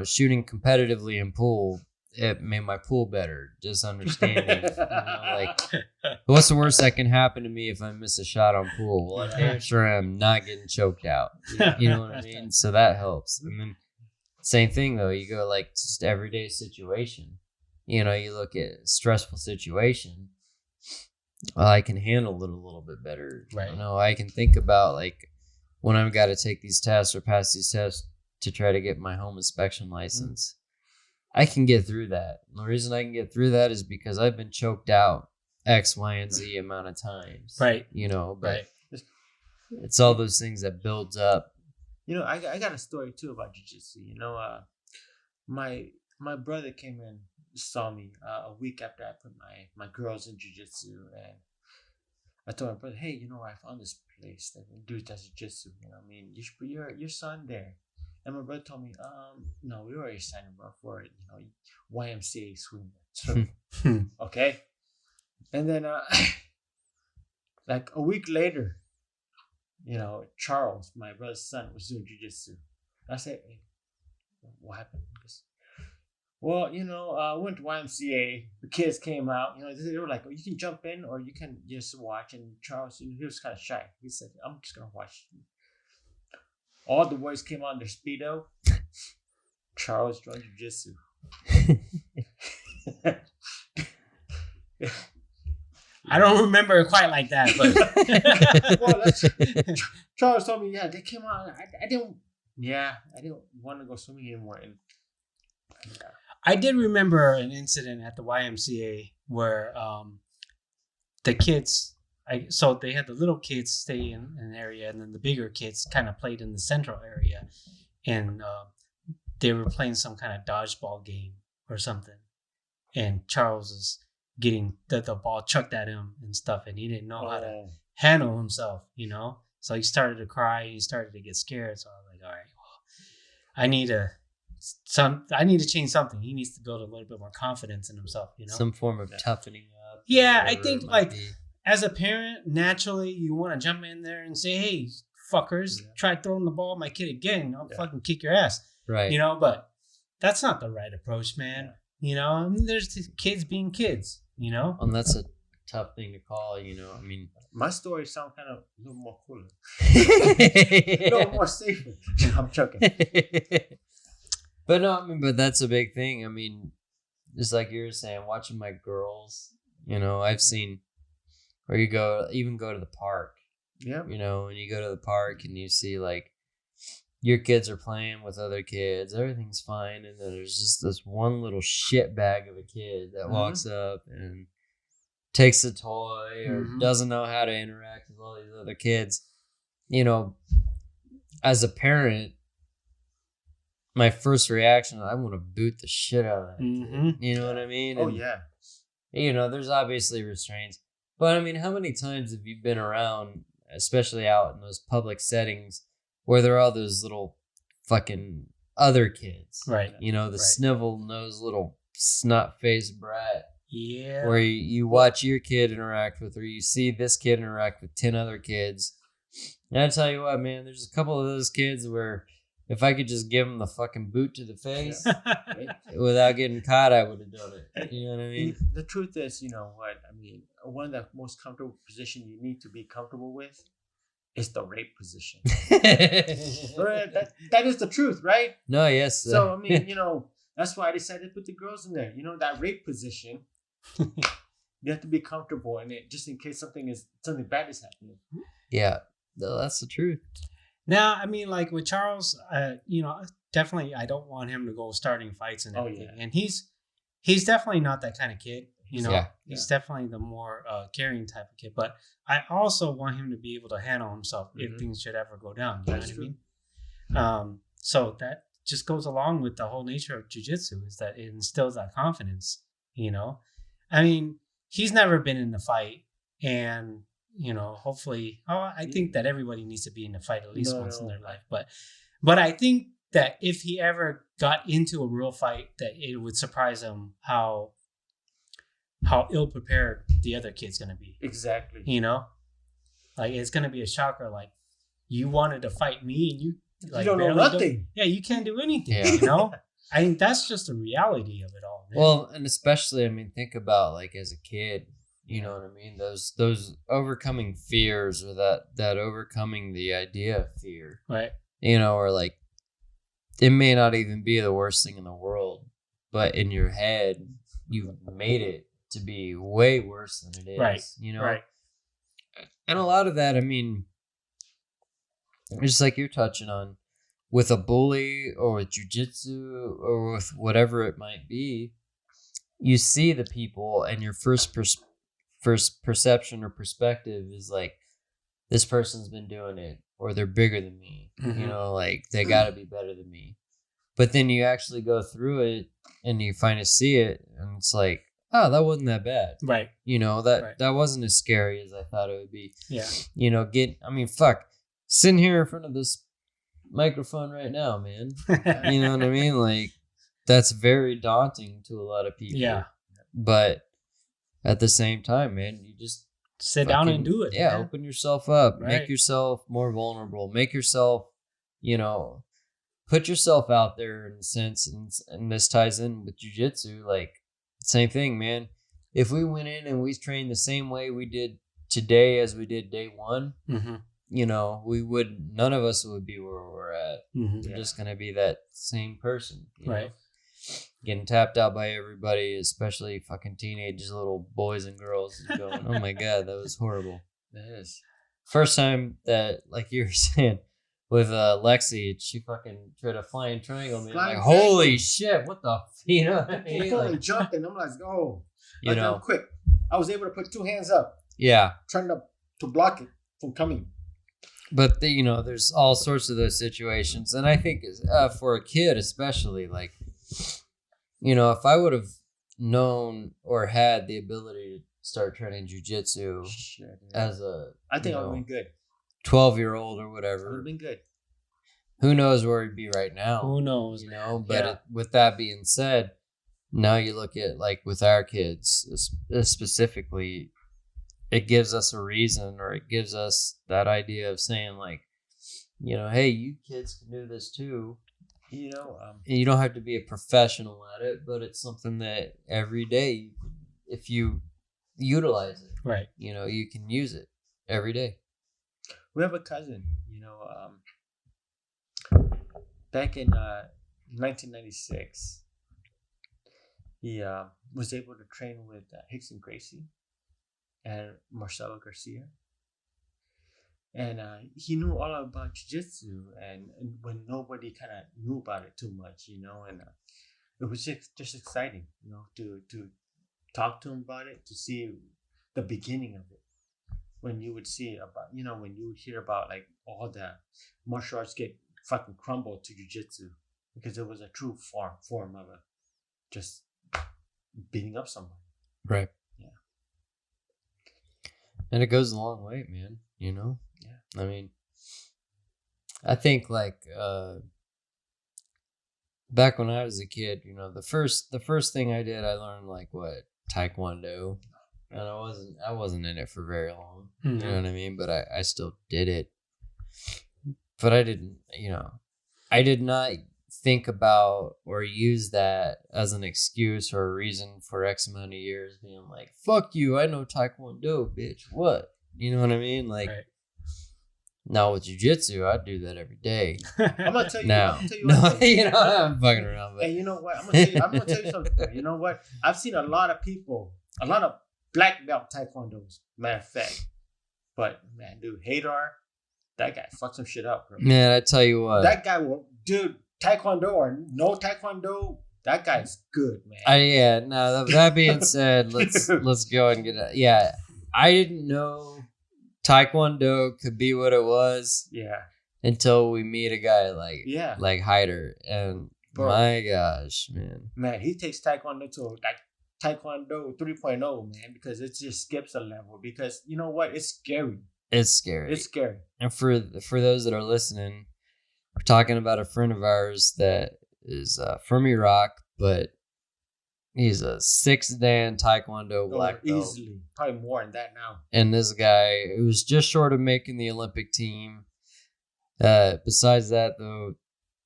A: shooting competitively in pool, it made my pool better. Just understanding, like, what's the worst that can happen to me if I miss a shot on pool? Well, I'm damn sure I'm not getting choked out. You know what I mean? So that helps. And then same thing though. You go like just everyday situation. You look at a stressful situation. I can handle it a little bit better.
B: Right.
A: I can think about like when I've got to take these tests or pass these tests to try to get my home inspection license. I can get through that. And the reason I can get through that is because I've been choked out X, Y, and Z amount of times.
B: Right.
A: But it's all those things that builds up.
C: I got a story too about jiu-jitsu. My brother came in, saw me a week after I put my girls in jiu-jitsu, and I told my brother, hey, I found this place that dude does jiu-jitsu. You should put your son there. And my brother told me, no, we already signed him up for it. YMCA swimmer. Okay. And then, like a week later, Charles, my brother's son, was doing jiu-jitsu. I said, hey, what happened? He goes, well, I went to YMCA. The kids came out. They were like, oh, you can jump in or you can just watch. And Charles, he was kind of shy. He said, I'm just going to watch. All the boys came out in their Speedo. Charles joined jiu-jitsu.
B: I don't remember it quite like that,
C: but Charles told me, they came out. I didn't want to go swimming anymore. And
B: I did remember an incident at the YMCA where the kids. So they had the little kids stay in an area, and then the bigger kids kind of played in the central area, and they were playing some kind of dodgeball game or something. And Charles is getting the ball chucked at him and stuff, and he didn't know how to handle himself, So he started to cry. He started to get scared. So I was like, all right, well, I need to change something. He needs to build a little bit more confidence in himself,
A: Some form of toughening up.
B: Yeah, I think as a parent, naturally, you want to jump in there and say, hey, fuckers, try throwing the ball at my kid again. I'll fucking kick your ass.
A: Right.
B: But that's not the right approach, man. There's the kids being kids,
A: And that's a tough thing to call,
C: my story sounds kind of a little more cooler. A little more safer. I'm joking.
A: But no, but that's a big thing. Just like you were saying, watching my girls, I've seen where you go to the park. Yeah. When you go to the park and you see like your kids are playing with other kids, everything's fine. And then there's just this one little shit bag of a kid that walks up and takes a toy or doesn't know how to interact with all these other kids. As a parent, my first reaction, I want to boot the shit out of that kid. You know what I mean?
C: Oh, yeah.
A: There's obviously restraints. But, how many times have you been around, especially out in those public settings, where there are all those little fucking other kids?
B: Right.
A: The snivel-nosed little snot-faced brat.
B: Yeah.
A: Where you watch your kid interact with, or you see this kid interact with 10 other kids, And I tell you what, man, there's a couple of those kids where if I could just give them the fucking boot to the face without getting caught, I would have done it. You know what I mean?
C: The truth is, you know what? I mean, one of the most comfortable position you need to be comfortable with is the rape position. Right? That is the truth, right?
A: No, yes.
C: So, I mean, you know, that's why I decided to put the girls in there. You know, that rape position, you have to be comfortable in it just in case something bad is happening.
A: Yeah, no, that's the truth.
B: Now, I mean, like with Charles, you know, definitely, I don't want him to go starting fights and everything.
C: Yeah.
B: And he's definitely not that kind of kid. You know,
A: Yeah.
B: he's definitely the more caring type of kid. But I also want him to be able to handle himself if things should ever go down. You know what I mean? So that just goes along with the whole nature of jiu-jitsu, is that it instills that confidence. You know, I mean, he's never been in a fight, and you know, hopefully, I think that everybody needs to be in a fight at least once in their life. But I think that if he ever got into a real fight, that it would surprise him how ill prepared the other kid's gonna be.
C: Exactly.
B: You know, like it's gonna be a shocker. Like, you wanted to fight me, and you like
C: don't know nothing.
B: You can't do anything.
A: Yeah.
B: You know, I think that's just the reality of it all. Man.
A: Well, and especially, I mean, think about like as a kid, you know what I mean? Those overcoming fears, or that overcoming the idea of fear,
B: right?
A: You know, or like it may not even be the worst thing in the world, but in your head, you've made it to be way worse than it is.
B: Right.
A: You know,
B: right?
A: And a lot of that, I mean, just like you're touching on, with a bully or with jiu-jitsu or with whatever it might be, you see the people, and your first perception or perspective is like, this person's been doing it, or they're bigger than me. You know, like they got to be better than me. But then you actually go through it and you finally see it, and it's like, oh, that wasn't that bad.
B: Right.
A: You know, that wasn't as scary as I thought it would be.
B: Yeah.
A: You know, fuck, sitting here in front of this microphone right now, man. You know what I mean? Like, that's very daunting to a lot of people.
B: Yeah.
A: But at the same time, man, you just
B: sit down and do it.
A: Yeah,
B: man.
A: open yourself up.
B: Right.
A: Make yourself more vulnerable. Make yourself, you know, put yourself out there in a sense. And this ties in with jiu-jitsu. Like, same thing, man. If we went in and we trained the same way we did today as we did day one, you know, none of us would be where we're at. We're just going to be that same person. You know? Getting tapped out by everybody, especially fucking teenage little boys and girls, and going, oh my God, that was horrible.
C: That is.
A: First time that, like you were saying, with Lexi, she fucking tried a flying triangle, man. Like, holy shit, what the, you know what I mean?
C: I totally jumped, and I'm like, oh.
A: You know.
C: I'm quick. I was able to put two hands up.
A: Yeah.
C: Trying to block it from coming.
A: But, you know, there's all sorts of those situations. And I think for a kid especially, like, you know, if I would have known or had the ability to start training jiu-jitsu as
C: I think I would have been good.
A: 12-year-old or whatever.
C: Would have been good.
A: Who knows where he'd be right now?
B: Who knows?
A: You know, but with that being said, now you look at, like, with our kids specifically, it gives us a reason, or it gives us that idea of saying, like, you know, hey, you kids can do this too.
C: You know,
A: and you don't have to be a professional at it, but it's something that every day, if you utilize it,
B: right,
A: you know, you can use it every day.
C: We have a cousin, you know, back in 1996, he was able to train with Hickson Gracie and Marcelo Garcia. And he knew all about jiu-jitsu, and when nobody kind of knew about it too much, you know, and it was just exciting, you know, to talk to him about it, to see the beginning of it. When you would see about, you know, when you would hear about like all the martial arts get fucking crumbled to jiu-jitsu, because it was a true form of just beating up somebody.
A: Right.
C: Yeah.
A: And it goes a long way, man, you know?
C: Yeah.
A: I mean, I think like back when I was a kid, you know, the first thing I did, I learned like what, Taekwondo. And I wasn't in it for very long. You know what I mean? But I still did it. But I didn't, I did not think about or use that as an excuse or a reason for X amount of years being like, fuck you, I know Taekwondo, bitch. What? You know what I mean? Like,
B: Right.
A: now with jiu-jitsu, I do that every day.
C: I'm gonna tell you.
A: Now,
C: I'm gonna tell you.
A: no,
C: One thing.
A: I'm fucking around. But
C: And you know what? I'm gonna tell you something. You know what? I've seen a lot of people, a lot of black belt taekwondos. Matter of fact, but man, dude, Hadar, that guy fucked some shit up, bro.
A: man, I tell you what,
C: That guy will, dude, taekwondo or no taekwondo, that guy's good, man.
A: That being said, let's go and get it. Yeah, I didn't know Taekwondo could be what it was.
C: Yeah.
A: Until we meet a guy like
C: Yeah.
A: like Hyder, and
C: Bro.
A: my gosh, man,
C: he takes taekwondo to like taekwondo 3.0, man, because it just skips a level. Because you know what? It's scary.
A: it's scary.
C: It's scary.
A: And for those that are listening, we're talking about a friend of ours that is from Iraq, but he's a 6-dan Taekwondo black belt.
C: Easily, probably more than that now.
A: And this guy, it was just short of making the Olympic team. Besides that, though,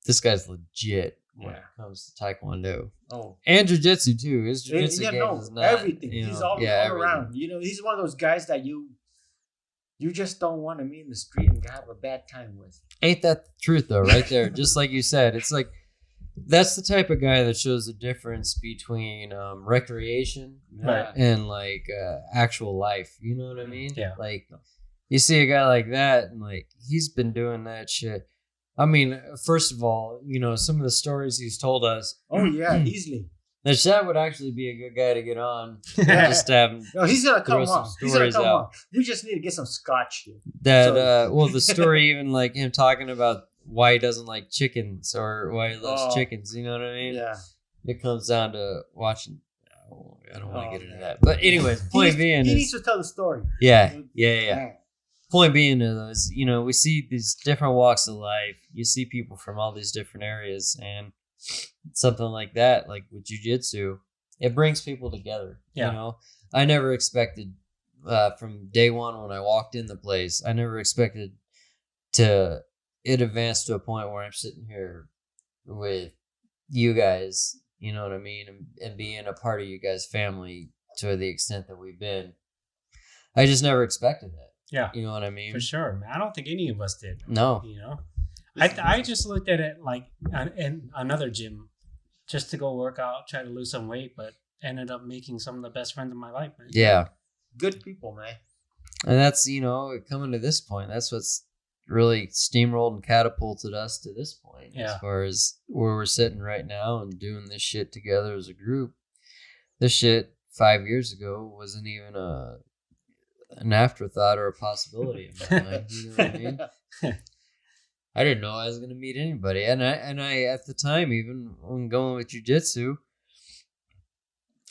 A: this guy's legit when it comes to Taekwondo.
C: Oh,
A: and jiu-jitsu too. His jiu-jitsu game is not
C: everything. He's all
A: everything.
C: around. You know, he's one of those guys that you just don't want to meet in the street and have a bad time with.
A: Ain't that the truth though? Right there, just like you said, it's like that's the type of guy that shows the difference between recreation
C: Yeah.
A: and like actual life. You know what I mean?
B: Yeah.
A: Like you see a guy like that, and like he's been doing that shit. I mean, first of all, some of the stories he's told us.
C: Oh yeah, easily.
A: That would actually be a good guy to get on.
C: Yeah.
A: Just to have him
C: No, he's gonna
A: throw
C: come
A: some
C: on. He's gonna
A: stories
C: come
A: out.
C: on. We just need to get some scotch here.
A: That
C: So-
A: well, the story even like him talking about why he doesn't like chickens or why he loves
C: Oh.
A: chickens. You know what I mean?
C: Yeah.
A: It comes down to watching. I don't want
C: Oh,
A: to get into
C: man.
A: that, but anyways, point being
C: he
A: is
C: needs to tell the story.
A: yeah.
C: Man.
A: Point being is we see these different walks of life. You see people from all these different areas, and something like that, like with jiu-jitsu, it brings people together.
B: Yeah.
A: I never expected from day one when I walked in the place, I never expected it advanced to a point where I'm sitting here with you guys, you know what I mean, and being a part of you guys' family to the extent that we've been. I just never expected that.
B: Yeah.
A: You know what I mean?
B: For sure, man. I don't think any of us did.
A: No.
B: I just looked at it like in another gym just to go work out, try to lose some weight, but ended up making some of the best friends of my life, man.
A: Yeah.
C: Good people, man.
A: And that's, coming to this point, that's what's really steamrolled and catapulted us to this point.
B: Yeah.
A: As far as where we're sitting right now and doing this shit together as a group. This shit 5 years ago wasn't even an afterthought or a possibility in my mind. You know what I mean? I didn't know I was gonna meet anybody, and I at the time, even when going with jiu-jitsu,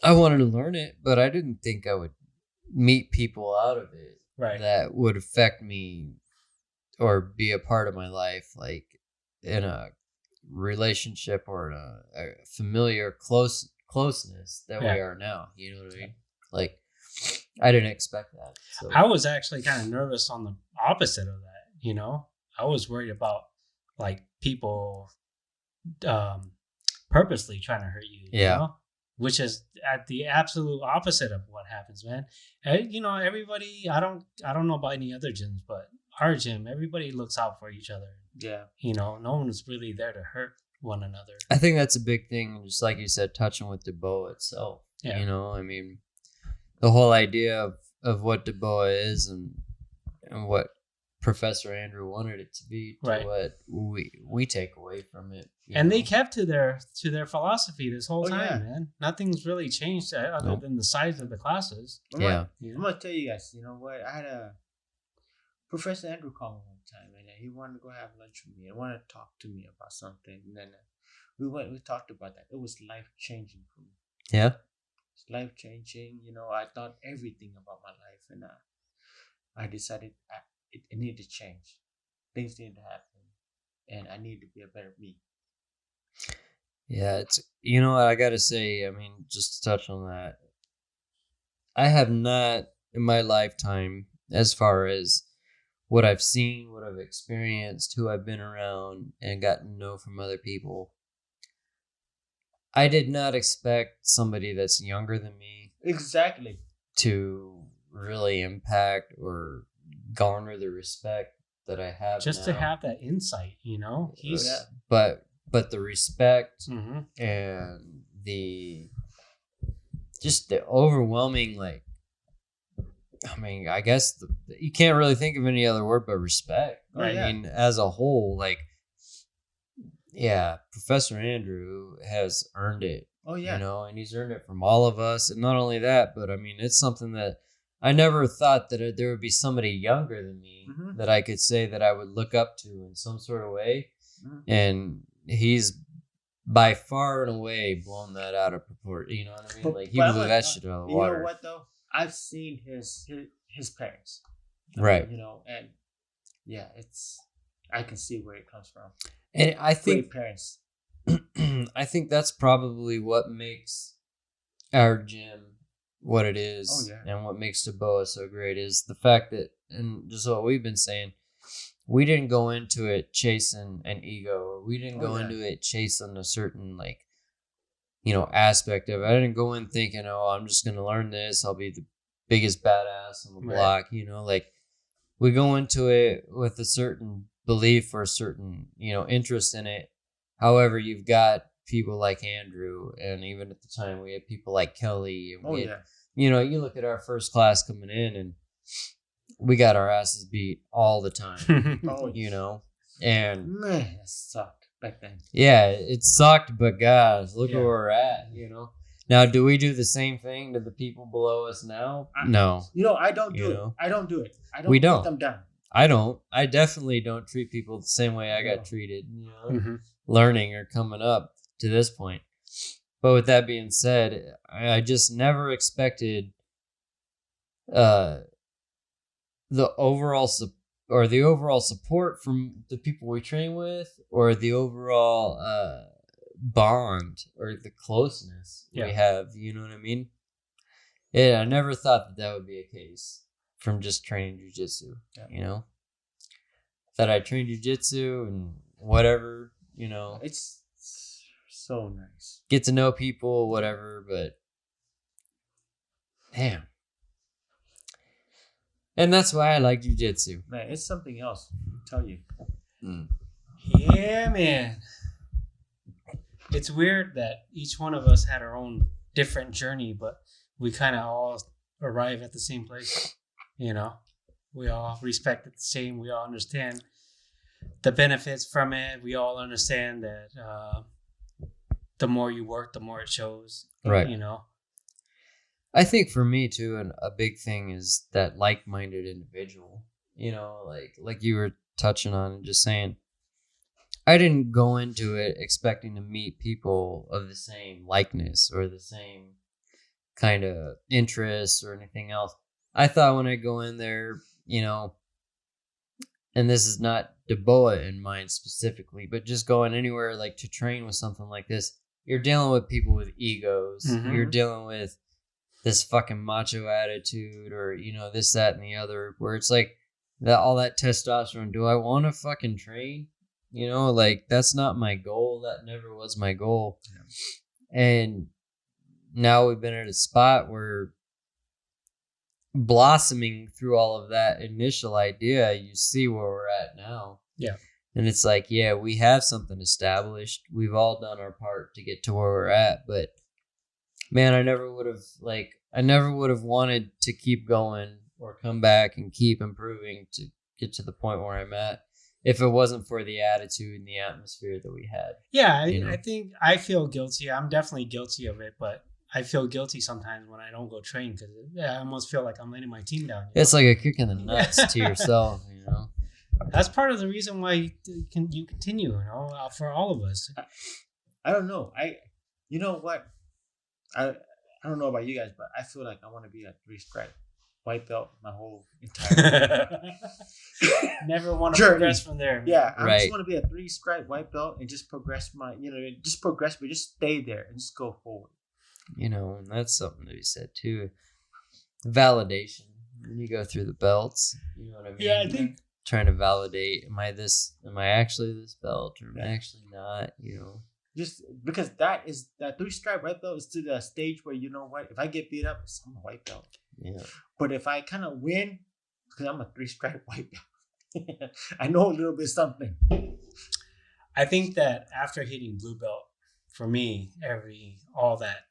A: I wanted to learn it, but I didn't think I would meet people out of it
B: Right.
A: that would affect me or be a part of my life, like in a relationship or in a familiar closeness that we
B: Yeah.
A: are now. You know what I mean? Like, I didn't expect that. So.
B: I was actually kind of nervous on the opposite of that, I was worried about like people purposely trying to hurt you,
A: Yeah.
B: which is at the absolute opposite of what happens, man. Everybody, I don't know about any other gyms, but our gym, everybody looks out for each other.
C: Yeah.
B: No one's really there to hurt one another.
A: I think that's a big thing, just like you said, touching with DeBoa itself.
B: Yeah.
A: I mean, the whole idea of what DeBoa is and what Professor Andrew wanted it to be, to
B: Right.
A: what we take away from it.
B: And they
A: know?
B: kept to their philosophy this whole
C: Oh,
B: time,
C: yeah.
B: man. Nothing's really changed other
A: Nope.
B: than the size of the classes.
A: Yeah.
C: I'm gonna tell you guys. You know what? I had a Professor Andrew call me one time, and he wanted to go have lunch with me. He wanted to talk to me about something, and then we talked about that. It was life changing for me.
A: Yeah.
C: It's life changing. I thought everything about my life, and I decided it needed to change. Things needed to happen, and I need to be a better me.
A: Yeah, it's what I gotta say. I mean, just to touch on that, I have not in my lifetime, as far as what I've seen, what I've experienced, who I've been around, and gotten to know from other people, I did not expect somebody that's younger than me
C: Exactly.
A: to really impact or garner the respect that I have
B: Just
A: now.
B: to have that insight, he's
C: Yeah.
A: But the respect
B: Mhm.
A: and the overwhelming, like, I mean, I guess you can't really think of any other word but respect.
C: Oh,
A: I
C: yeah.
A: mean, as a whole, like, yeah, Professor Andrew has earned it.
C: Oh, yeah.
A: And he's earned it from all of us. And not only that, but I mean, it's something that I never thought that there would be somebody younger than me
C: Mhm.
A: that I could say that I would look up to in some sort of way.
C: Mhm.
A: And he's by far and away blown that out of proportion. You know what I mean? Like, he
C: But
A: blew that shit out of the water.
C: You know what though? I've seen his parents.
A: Right.
C: And yeah, I can see where it comes from.
A: And I think
C: Great parents.
A: I think that's probably what makes our gym what it is.
C: Oh, yeah.
A: And what makes the Boa so great is the fact that, and just what we've been saying, we didn't go into it chasing an ego, or we didn't go into it chasing a certain, like, aspect of it. I didn't go in thinking, oh, I'm just going to learn this. I'll be the biggest badass on the block, like, we go into it with a certain belief or a certain, interest in it. However, you've got people like Andrew, and even at the time we had people like Kelly. And you look at our first class coming in, and we got our asses beat all the time. And
C: man, it sucked back then.
A: Yeah, it sucked, but guys, look where we're at. Now, do we do the same thing to the people below us now? No.
C: I don't do it. I don't do it. I don't
A: We
C: put
A: don't.
C: them down.
A: I don't. I definitely don't treat people the same way I got treated, learning or coming up to this point. But with that being said, I just never expected the overall support from the people we train with, or the overall bond or the closeness we have. You know what I mean? Yeah, I never thought that would be a case from just training jiu-jitsu. That I train jiu-jitsu and whatever,
C: It's so nice.
A: get to know people, whatever, but damn. And that's why I like jiu-jitsu.
C: Man, it's something else, I'll tell you.
B: Yeah, man. It's weird that each one of us had our own different journey, but we kind of all arrive at the same place. We all respect it the same. We all understand the benefits from it. We all understand that the more you work, the more it shows.
A: Right. I think for me too, and a big thing is that like-minded individual. Like you were touching on and just saying, I didn't go into it expecting to meet people of the same likeness or the same kind of interests or anything else. I thought when I go in there, and this is not the Boa in mind specifically, but just going anywhere like to train with something like this, you're dealing with people with egos.
B: Mm-hmm.
A: You're dealing with this fucking macho attitude, or this, that, and the other, where it's like that, all that testosterone. Do I want to fucking train? Like, that's not my goal. That never was my goal. Yeah. And now we've been at a spot where, blossoming through all of that initial idea, you see where we're at now. Yeah. And it's like, yeah, we have something established. We've all done our part to get to where we're at, but man, I never would have wanted to keep going or come back and keep improving to get to the point where I'm at if it wasn't for the attitude and the atmosphere that we had.
B: Yeah, I think I feel guilty. I'm definitely guilty of it, but I feel guilty sometimes when I don't go train because I almost feel like I'm letting my team down.
A: It's like a kick in the nuts to yourself,
B: That's part of the reason why you continue, for all of us.
C: I don't know. You know what? I don't know about you guys, but I feel like I want to be a 3-stripe white belt my whole entire
B: Never want to progress from there. Man.
C: Yeah, I just want to be a 3-stripe white belt and just progress but just stay there and just go forward.
A: And that's something to be said too. Validation when you go through the belts. You know what I mean?
B: Yeah, I think
A: trying to validate, am I actually this belt or am I actually not,
C: Just because that 3-stripe white belt is to the stage where, you know what, if I get beat up, I'm a white belt.
A: Yeah.
C: But if I kind of win, because I'm a 3-stripe white belt, I know a little bit something.
B: I think that after hitting blue belt, for me, all that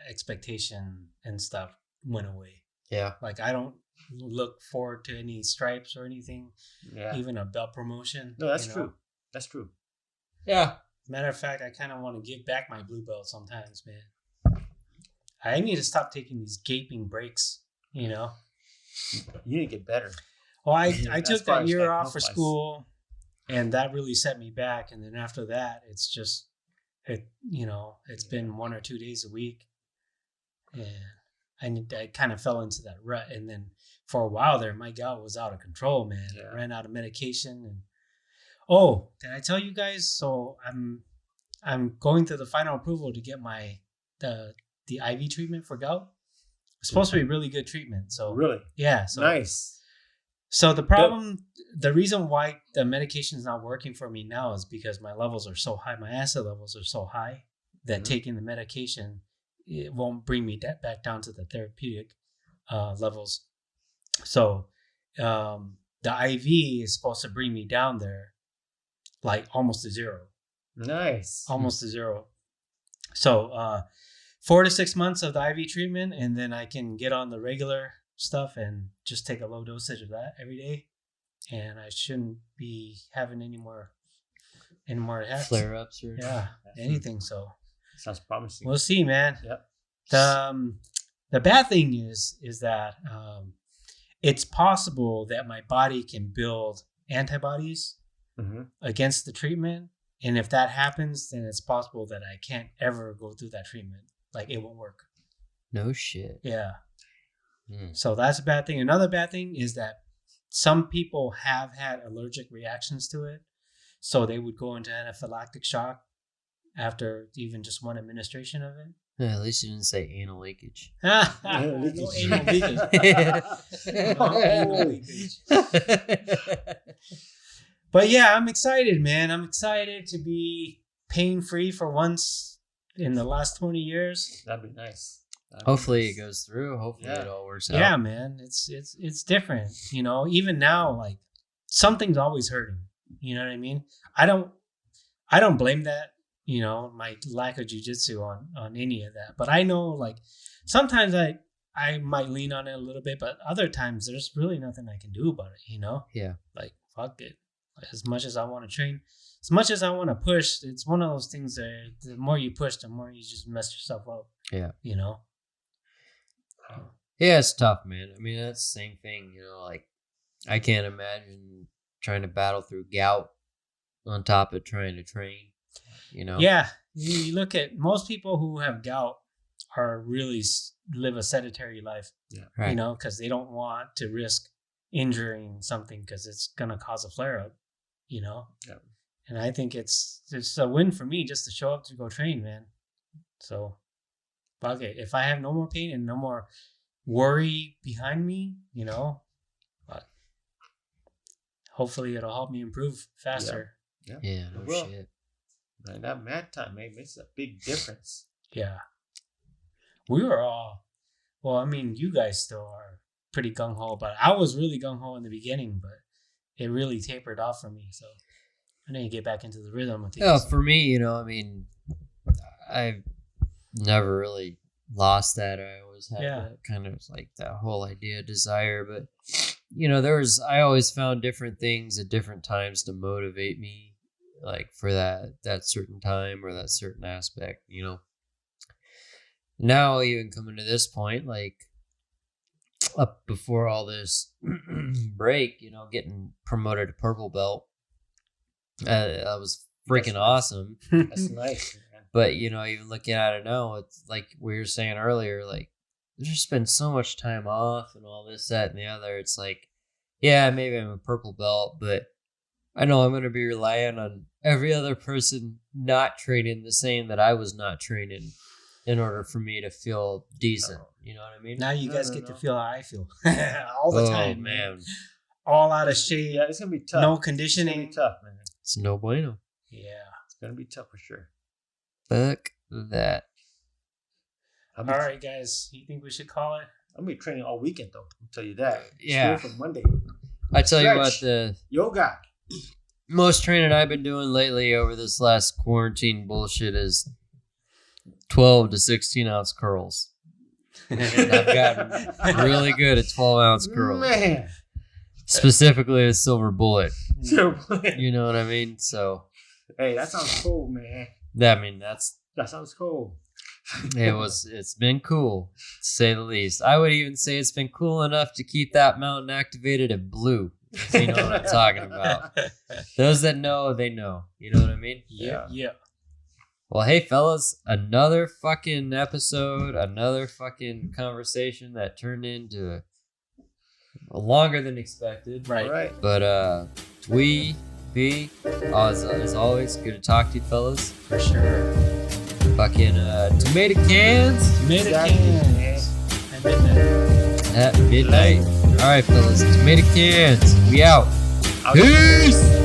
B: expectation and stuff went away.
A: Yeah.
B: Like I don't look forward to any stripes or anything.
C: Yeah.
B: Even a belt promotion.
C: No, that's true. That's true.
A: Yeah.
B: Matter of fact, I kind of want to give back my blue belt sometimes, man. I need to stop taking these gaping breaks,
C: You need to get better.
B: Well, I took that year off for
C: health-wise.
B: school, and that really set me back. And then after that, it's just, it's been 1 or 2 days a week. And I kind of fell into that rut. And then for a while there, my gout was out of control, man.
C: Yeah.
B: I ran out of medication. And oh, did I tell you guys? So I'm going through the final approval to get the IV treatment for gout. It's supposed to be really good treatment. So
C: Really?
B: yeah. So
C: Nice.
B: So the reason why the medication is not working for me now is because my levels are so high. My acid levels are so high that taking the medication, it won't bring me back down to the therapeutic levels. So the IV is supposed to bring me down there like almost to zero.
C: Nice.
B: Almost to zero. So 4 to 6 months of the IV treatment, and then I can get on the regular stuff and just take a low dosage of that every day, and I shouldn't be having any more
A: Flare ups or
B: anything. So
C: Sounds promising.
B: we'll see, man.
C: Yep.
B: The bad thing is that it's possible that my body can build antibodies against the treatment, and if that happens, then it's possible that I can't ever go through that treatment. Like it won't work.
A: No shit.
B: Yeah. So that's a bad thing. Another bad thing is that some people have had allergic reactions to it. So they would go into anaphylactic shock after even just one administration of it.
A: Yeah, at least you didn't say anal leakage.
B: No anal leakage. No anal leakage. But yeah, I'm excited, man. I'm excited to be pain-free for once in the last 20 years.
C: That'd be nice.
A: Hopefully it goes through. Hopefully it all works out.
B: Yeah, man. It's different. Even now, like something's always hurting. You know what I mean? I don't blame that, my lack of jiu-jitsu on any of that. But I know like sometimes I might lean on it a little bit, but other times there's really nothing I can do about it,
A: Yeah.
B: Like fuck it. As much as I want to train, as much as I want to push, it's one of those things that the more you push, the more you just mess yourself up.
A: Yeah.
B: Yeah,
A: it's tough, man. I mean, that's the same thing, like I can't imagine trying to battle through gout on top of trying to train,
B: Yeah. You look at most people who have gout are really live a sedentary life.
C: Yeah.
A: Right.
B: Because they don't want to risk injuring something because it's going to cause a flare up,
C: Yeah.
B: And I think it's a win for me just to show up to go train, man. So, fuck it. If I have no more pain and no more worry behind me, but hopefully it'll help me improve faster.
A: Yeah, no
C: Well,
A: shit.
C: Man, that mat time, makes a big difference.
B: Yeah. We were all, well, I mean, you guys still are pretty gung-ho, but I was really gung-ho in the beginning, but it really tapered off for me. So I need to get back into the rhythm with things.
A: Yeah, for me, I mean, I've never really lost that. I always had that kind of like that whole idea, desire, but I always found different things at different times to motivate me, like for that certain time or that certain aspect, Now, even coming to this point, like up before all this break, getting promoted to purple belt, that was freaking awesome.
C: That's nice, man.
A: But, even looking at it now, it's like we were saying earlier, like there's just been so much time off and all this, that, and the other. It's like, yeah, maybe I'm a purple belt, but I know I'm going to be relying on every other person not training the same that I was not training in order for me to feel decent. You know what I mean?
B: Now you guys get to feel how I feel all the time,
A: man.
B: all out of shape.
C: Yeah, it's gonna be tough.
B: No
C: It's gonna
B: conditioning.
C: be tough, man.
A: It's no bueno.
B: Yeah.
C: It's gonna be tough for sure.
A: Fuck that.
C: I'll
B: All
C: be,
B: right, guys. You think we should call it?
C: I'm gonna be training all weekend though. I'll tell you that.
A: Yeah.
C: School from Monday.
A: I tell you what,
C: Stretch.
A: the
C: Yoga.
A: most training I've been doing lately over this last quarantine bullshit is 12 to 16 ounce curls. I've gotten really good at 12 ounce curls.
C: Man.
A: Specifically a silver bullet.
C: Hey,
A: You know what I mean? So,
C: that sounds cool, man.
A: that's
C: That sounds cool.
A: it's been cool, to say the least. I would even say it's been cool enough to keep that mountain activated at blue. If you know what I'm talking about. Those that know, they know. You know what I mean?
B: Yeah.
A: Well, hey, fellas, another fucking episode, another fucking conversation that turned into longer than expected.
B: Right.
C: All right.
A: But, Twee, B, as always, good to talk to you, fellas.
B: For sure.
A: Fucking, tomato cans
B: Tomato
C: Exactly,
B: cans. At midnight.
A: at midnight. All right, fellas, tomato cans. We out.
C: I'll-
A: Peace!